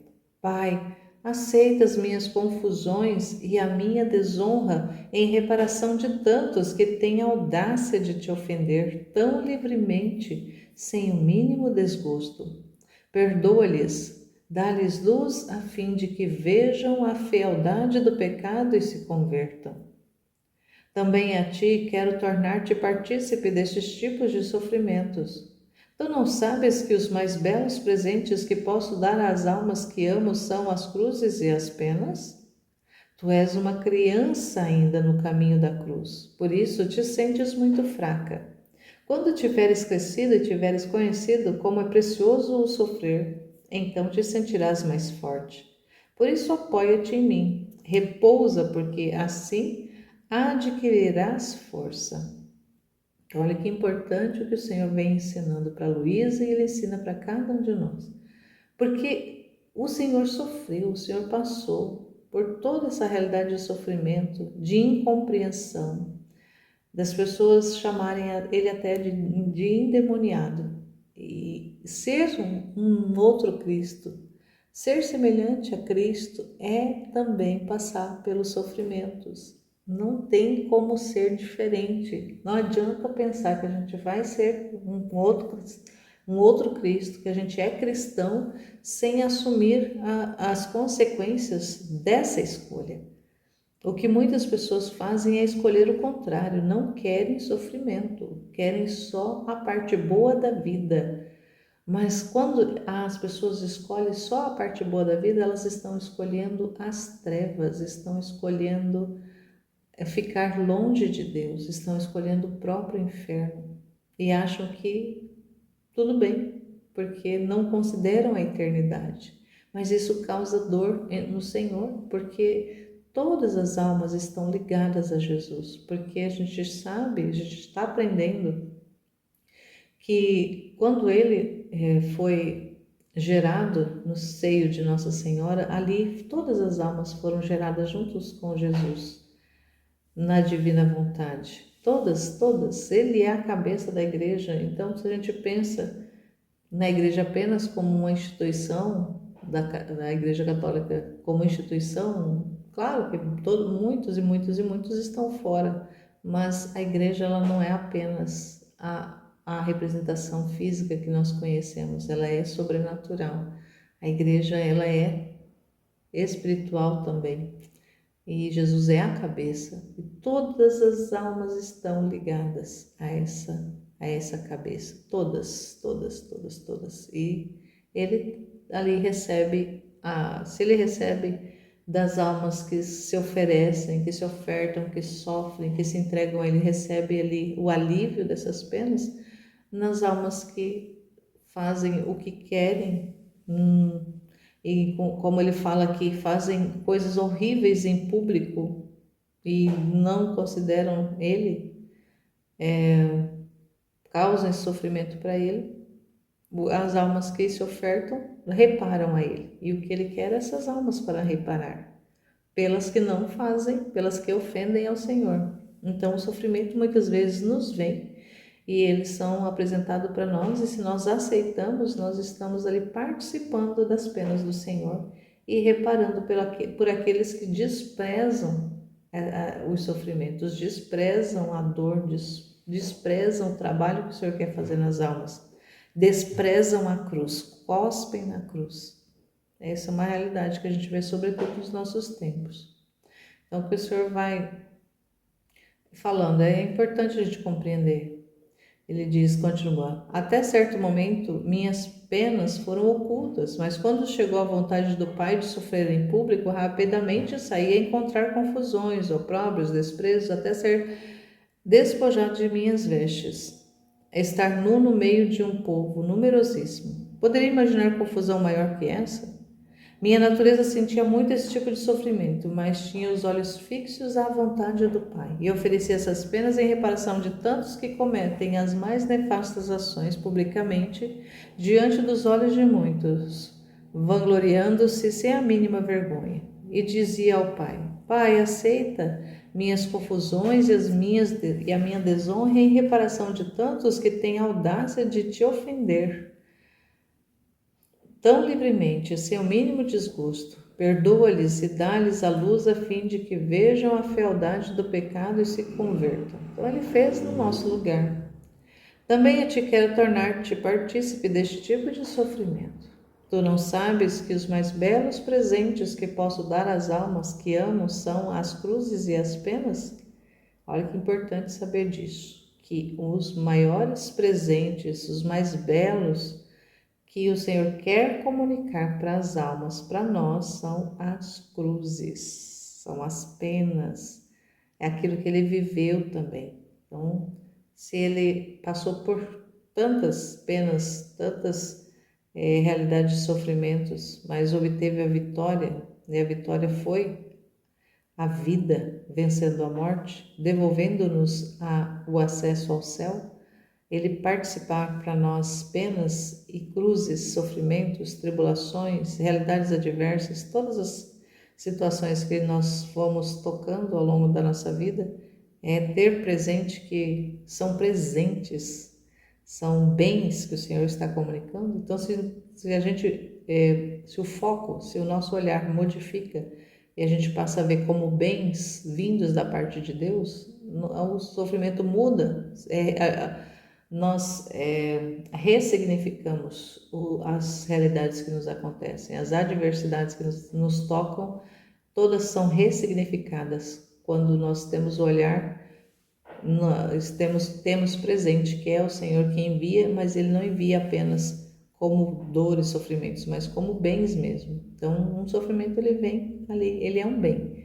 S1: Pai, aceita as minhas confusões e a minha desonra em reparação de tantos que têm a audácia de te ofender tão livremente, sem o mínimo desgosto. Perdoa-lhes, dá-lhes luz a fim de que vejam a fealdade do pecado e se convertam. Também a ti quero tornar-te partícipe destes tipos de sofrimentos. Tu não sabes que os mais belos presentes que posso dar às almas que amo são as cruzes e as penas? Tu és uma criança ainda no caminho da cruz, por isso te sentes muito fraca. Quando tiveres crescido e tiveres conhecido como é precioso o sofrer, então te sentirás mais forte. Por isso apoia-te em mim, repousa, porque assim adquirirás força. Olha que importante o que o Senhor vem ensinando para Luísa e Ele ensina para cada um de nós. Porque o Senhor sofreu, o Senhor passou por toda essa realidade de sofrimento, de incompreensão, das pessoas chamarem ele até de endemoniado. E ser um outro Cristo, ser semelhante a Cristo é também passar pelos sofrimentos. Não tem como ser diferente. Não adianta pensar que a gente vai ser um outro Cristo, que a gente é cristão sem assumir as consequências dessa escolha. O que muitas pessoas fazem é escolher o contrário, não querem sofrimento, querem só a parte boa da vida. Mas quando as pessoas escolhem só a parte boa da vida, elas estão escolhendo as trevas, estão escolhendo ficar longe de Deus, estão escolhendo o próprio inferno e acham que tudo bem, porque não consideram a eternidade. Mas isso causa dor no Senhor, porque todas as almas estão ligadas a Jesus, porque a gente sabe, a gente está aprendendo que quando ele foi gerado no seio de Nossa Senhora, ali todas as almas foram geradas juntos com Jesus, na divina vontade. Todas, todas. Ele é a cabeça da igreja. Então, se a gente pensa na igreja apenas como uma instituição, da Igreja Católica como instituição, claro que muitos e muitos e muitos estão fora, mas a igreja ela não é apenas a representação física que nós conhecemos, ela é sobrenatural. A igreja ela é espiritual também. E Jesus é a cabeça, e todas as almas estão ligadas a essa cabeça, todas, todas, todas, todas. E ele ali recebe, se ele recebe das almas que se oferecem, que se ofertam, que sofrem, que se entregam a ele, recebe ali o alívio dessas penas, nas almas que fazem o que querem, e como ele fala aqui, fazem coisas horríveis em público e não consideram ele, causam esse sofrimento para ele. As almas que se ofertam reparam a ele, e o que ele quer é essas almas para reparar, pelas que não fazem, pelas que ofendem ao Senhor. Então o sofrimento muitas vezes nos vem e eles são apresentados para nós, e se nós aceitamos, nós estamos ali participando das penas do Senhor e reparando por aqueles que desprezam os sofrimentos, desprezam a dor, desprezam o trabalho que o Senhor quer fazer nas almas, desprezam a cruz, cospem na cruz. Essa é uma realidade que a gente vê sobretudo nos nossos tempos. Então, o que o Senhor vai falando, é importante a gente compreender. Ele diz, continua, até certo momento minhas penas foram ocultas, mas quando chegou a vontade do Pai de sofrer em público, rapidamente saí a encontrar confusões, opróbrios, desprezos, até ser despojado de minhas vestes, estar nu no meio de um povo numerosíssimo. Poderia imaginar confusão maior que essa? Minha natureza sentia muito esse tipo de sofrimento, mas tinha os olhos fixos à vontade do Pai, e oferecia essas penas em reparação de tantos que cometem as mais nefastas ações publicamente, diante dos olhos de muitos, vangloriando-se sem a mínima vergonha. E dizia ao Pai, Pai, aceita minhas confusões e a minha desonra em reparação de tantos que têm a audácia de te ofender tão livremente, sem o mínimo desgosto. Perdoa-lhes e dá-lhes a luz a fim de que vejam a fealdade do pecado e se convertam. Então ele fez no nosso lugar. Também eu te quero tornar-te partícipe deste tipo de sofrimento. Tu não sabes que os mais belos presentes que posso dar às almas que amo são as cruzes e as penas? Olha que importante saber disso, que os maiores presentes, os mais belos que o Senhor quer comunicar para as almas, para nós, são as cruzes, são as penas, é aquilo que ele viveu também. Então, se ele passou por tantas penas, tantas realidades de sofrimentos, mas obteve a vitória, e a vitória foi a vida vencendo a morte, devolvendo-nos o acesso ao céu, ele participar para nós penas e cruzes, sofrimentos, tribulações, realidades adversas, todas as situações que nós fomos tocando ao longo da nossa vida, é ter presente que são presentes, são bens que o Senhor está comunicando. Então, se a gente, se o foco, se o nosso olhar modifica e a gente passa a ver como bens vindos da parte de Deus, o sofrimento muda. Nós ressignificamos as realidades que nos acontecem, as adversidades que nos tocam, todas são ressignificadas quando nós temos o olhar, nós temos presente que é o Senhor que envia, mas Ele não envia apenas como dores, sofrimentos, mas como bens mesmo. Então, um sofrimento ele vem ali, ele é um bem.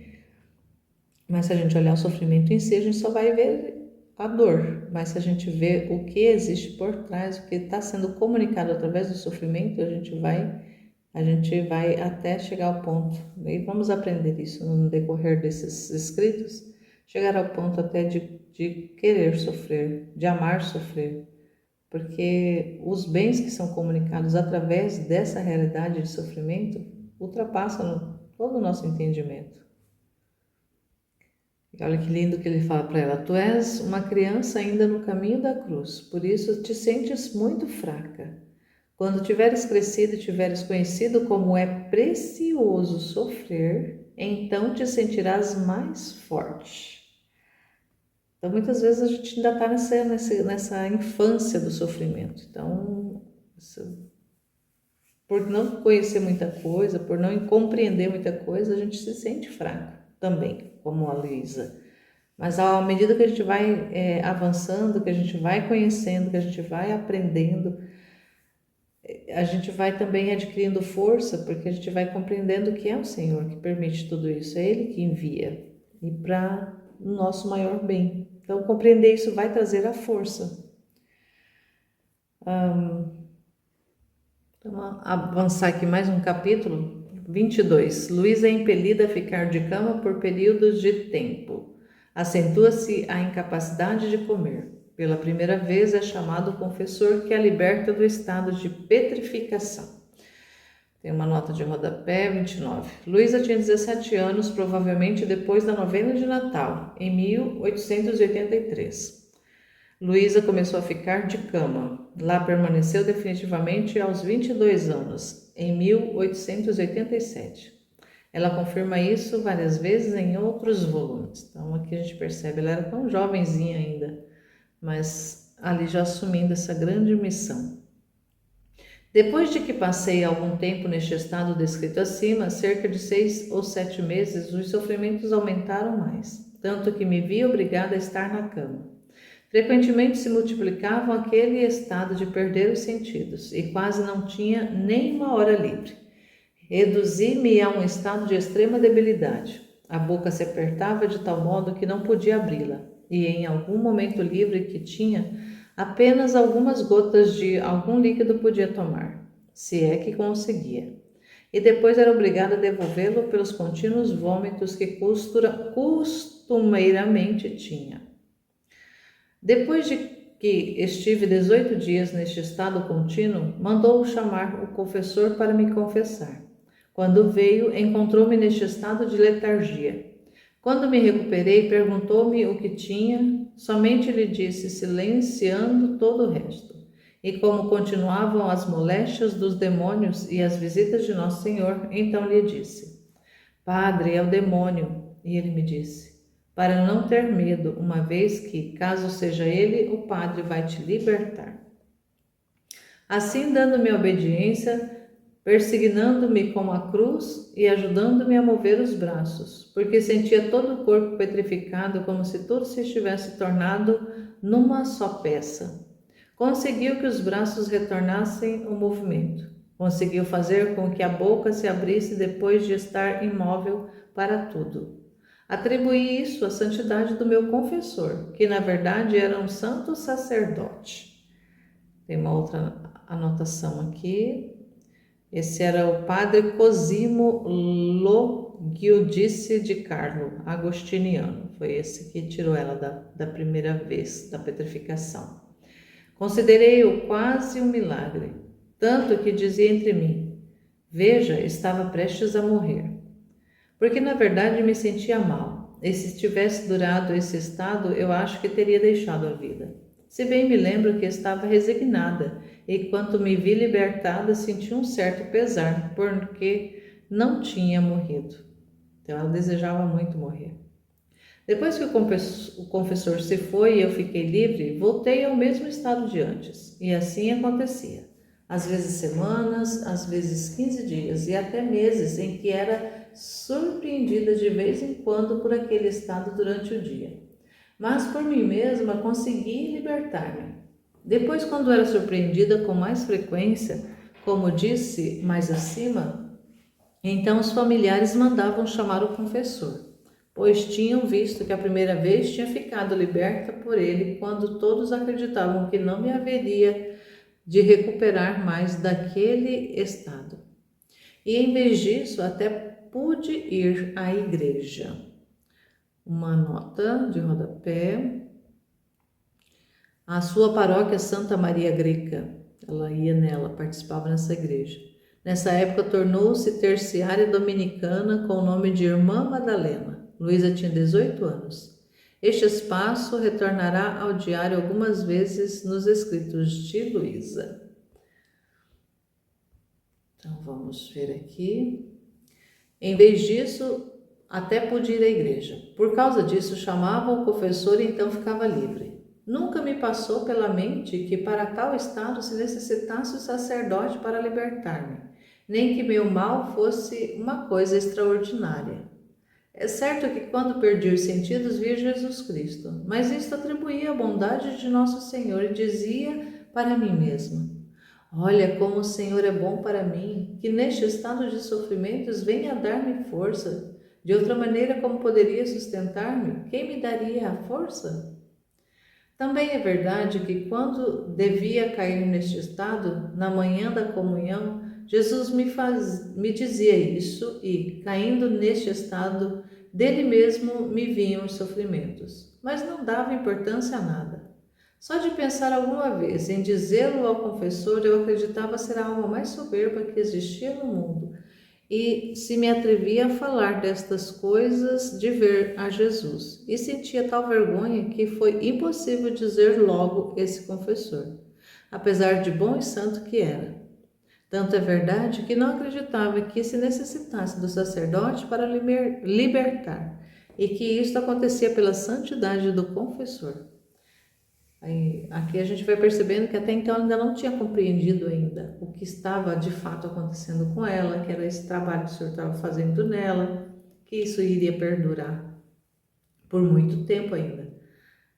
S1: Mas se a gente olhar o sofrimento em si, a gente só vai ver a dor, mas se a gente vê o que existe por trás, o que está sendo comunicado através do sofrimento, a gente vai até chegar ao ponto, e vamos aprender isso no decorrer desses escritos, chegar ao ponto até de querer sofrer, de amar sofrer, porque os bens que são comunicados através dessa realidade de sofrimento ultrapassam todo o nosso entendimento. Olha que lindo que ele fala para ela, tu és uma criança ainda no caminho da cruz, por isso te sentes muito fraca. Quando tiveres crescido e tiveres conhecido como é precioso sofrer, então te sentirás mais forte. Então muitas vezes a gente ainda está nessa infância do sofrimento. Então, por não conhecer muita coisa, por não compreender muita coisa, a gente se sente fraca. também, como a Luísa. Mas à medida que a gente vai avançando, que a gente vai conhecendo, que a gente vai aprendendo, a gente vai também adquirindo força, porque a gente vai compreendendo que é o Senhor que permite tudo isso, é Ele que envia, e para o nosso maior bem. Então, compreender isso vai trazer a força. Então, avançar aqui mais um capítulo, 22. Luísa é impelida a ficar de cama por períodos de tempo. Acentua-se a incapacidade de comer. Pela primeira vez é chamado o confessor que a liberta do estado de petrificação. Tem uma nota de rodapé, 29. Luísa tinha 17 anos, provavelmente depois da novena de Natal, em 1883. Luísa começou a ficar de cama. Lá permaneceu definitivamente aos 22 anos, em 1887. Ela confirma isso várias vezes em outros volumes. Então aqui a gente percebe, ela era tão jovenzinha ainda, mas ali já assumindo essa grande missão. Depois de que passei algum tempo neste estado descrito acima, cerca de 6 ou 7 meses, os sofrimentos aumentaram mais, tanto que me vi obrigada a estar na cama. Frequentemente se multiplicavam aquele estado de perder os sentidos e quase não tinha nem uma hora livre. Reduzi-me a um estado de extrema debilidade. A boca se apertava de tal modo que não podia abri-la, e em algum momento livre que tinha, apenas algumas gotas de algum líquido podia tomar, se é que conseguia. E depois era obrigada a devolvê-lo pelos contínuos vômitos que costumeiramente tinha. Depois de que estive 18 dias neste estado contínuo, mandou chamar o confessor para me confessar. Quando veio, encontrou-me neste estado de letargia. Quando me recuperei, perguntou-me o que tinha, somente lhe disse, silenciando todo o resto. E como continuavam as moléstias dos demônios e as visitas de Nosso Senhor, então lhe disse: Padre, é o demônio. E ele me disse: para não ter medo, uma vez que, caso seja ele, o Padre vai te libertar. Assim, dando-me obediência, persignando-me com a cruz e ajudando-me a mover os braços, porque sentia todo o corpo petrificado, como se tudo se estivesse tornado numa só peça. Conseguiu que os braços retornassem ao movimento. Conseguiu fazer com que a boca se abrisse depois de estar imóvel para tudo. Atribuí isso à santidade do meu confessor, que na verdade era um santo sacerdote. Tem uma outra anotação aqui. Esse era o padre Cosimo Lo-Giudice de Carlo, agostiniano. Foi esse que tirou ela da primeira vez, da petrificação. Considerei-o quase um milagre, tanto que dizia entre mim: veja, estava prestes a morrer. Porque na verdade me sentia mal, e se tivesse durado esse estado, eu acho que teria deixado a vida. Se bem me lembro que estava resignada, e quando me vi libertada, senti um certo pesar, porque não tinha morrido. Então ela desejava muito morrer. Depois que o confessor se foi e eu fiquei livre, voltei ao mesmo estado de antes, e assim acontecia. Às vezes semanas, às vezes 15 dias e até meses em que era surpreendida de vez em quando por aquele estado durante o dia. Mas por mim mesma consegui libertar-me. Depois, quando era surpreendida com mais frequência, como disse mais acima, então os familiares mandavam chamar o confessor, pois tinham visto que a primeira vez tinha ficado liberta por ele quando todos acreditavam que não me haveria de recuperar mais daquele estado. E em vez disso, até pude ir à igreja. Uma nota de rodapé. A sua paróquia Santa Maria Greca, ela ia nela, participava nessa igreja. Nessa época tornou-se terciária dominicana com o nome de Irmã Madalena. Luísa tinha 18 anos. Este espaço retornará ao diário algumas vezes nos escritos de Luísa. Então vamos ver aqui. Em vez disso, até pude ir à igreja. Por causa disso, chamava o confessor e então ficava livre. Nunca me passou pela mente que para tal estado se necessitasse o sacerdote para libertar-me, nem que meu mal fosse uma coisa extraordinária. É certo que quando perdi os sentidos via Jesus Cristo, mas isto atribuía a bondade de nosso Senhor e dizia para mim mesma: olha como o Senhor é bom para mim, que neste estado de sofrimentos venha a dar-me força. De outra maneira, como poderia sustentar-me? Quem me daria a força? Também é verdade que quando devia cair neste estado, na manhã da comunhão, Jesus me dizia isso e, caindo neste estado, dele mesmo me vinham os sofrimentos. Mas não dava importância a nada. Só de pensar alguma vez em dizê-lo ao confessor, eu acreditava ser a alma mais soberba que existia no mundo. E se me atrevia a falar destas coisas de ver a Jesus. E sentia tal vergonha que foi impossível dizer logo esse confessor, apesar de bom e santo que era. Tanto é verdade que não acreditava que se necessitasse do sacerdote para libertar, e que isto acontecia pela santidade do confessor. Aí, aqui a gente vai percebendo que até então ainda não tinha compreendido ainda o que estava de fato acontecendo com ela, que era esse trabalho que o Senhor estava fazendo nela, que isso iria perdurar por muito tempo ainda.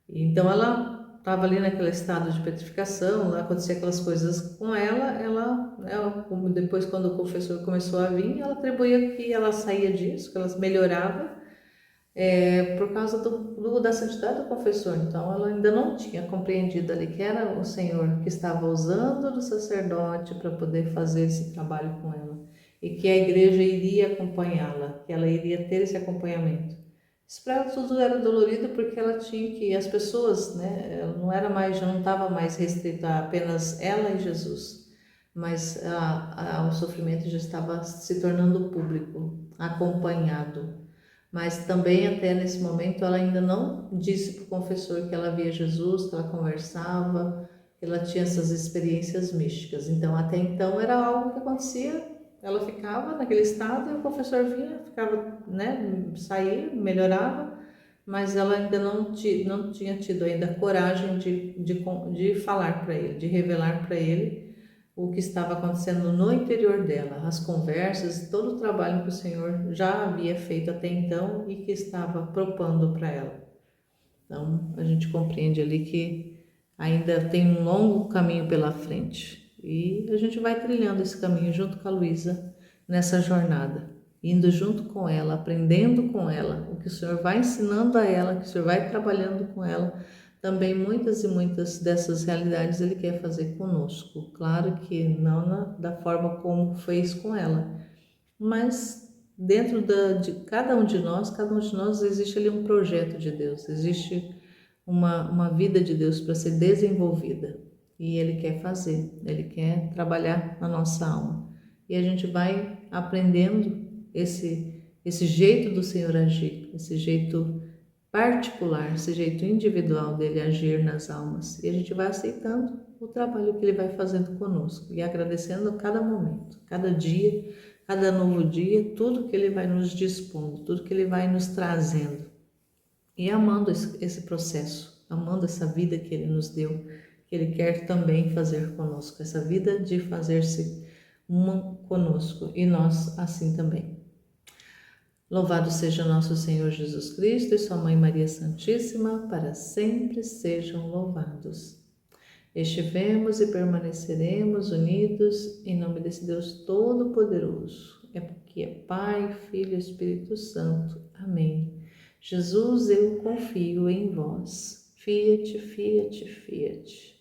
S1: Então ela estava ali naquele estado de petrificação, lá acontecia aquelas coisas com ela, como depois quando o confessor começou a vir, ela atribuía que ela saía disso, que ela melhorava, por causa da santidade do confessor. Então, ela ainda não tinha compreendido ali que era o Senhor que estava usando do sacerdote para poder fazer esse trabalho com ela e que a igreja iria acompanhá-la, que ela iria ter esse acompanhamento. Isso para ela tudo era dolorido porque ela tinha que, as pessoas, né, ela não era mais, já não estava mais restrita a apenas ela e Jesus, mas o sofrimento já estava se tornando público, acompanhado. Mas também até nesse momento ela ainda não disse para o confessor que ela via Jesus, que ela conversava, que ela tinha essas experiências místicas. Então até então era algo que acontecia, ela ficava naquele estado e o confessor vinha, ficava, né, saía, melhorava, mas ela ainda não tinha tido ainda a coragem de falar para ele, de revelar para ele o que estava acontecendo no interior dela, as conversas, todo o trabalho que o Senhor já havia feito até então e que estava propondo para ela. Então, a gente compreende ali que ainda tem um longo caminho pela frente e a gente vai trilhando esse caminho junto com a Luísa nessa jornada, indo junto com ela, aprendendo com ela, o que o Senhor vai ensinando a ela, que o Senhor vai trabalhando com ela. Também muitas e muitas dessas realidades Ele quer fazer conosco. Claro que não da forma como fez com ela, mas dentro de cada um de nós existe ali um projeto de Deus, existe uma vida de Deus para ser desenvolvida. E Ele quer fazer, Ele quer trabalhar na nossa alma. E a gente vai aprendendo esse jeito do Senhor agir, esse jeito particular, esse jeito individual dele agir nas almas. E a gente vai aceitando o trabalho que ele vai fazendo conosco e agradecendo a cada momento, cada dia, cada novo dia, tudo que ele vai nos dispondo, tudo que ele vai nos trazendo. E amando esse processo, amando essa vida que ele nos deu, que ele quer também fazer conosco, essa vida de fazer-se uma conosco e nós assim também. Louvado seja nosso Senhor Jesus Cristo e sua Mãe Maria Santíssima, para sempre sejam louvados. Estivemos e permaneceremos unidos em nome desse Deus Todo-Poderoso. É porque é Pai, Filho e Espírito Santo. Amém. Jesus, eu confio em vós. Fiat, fiat, fiat.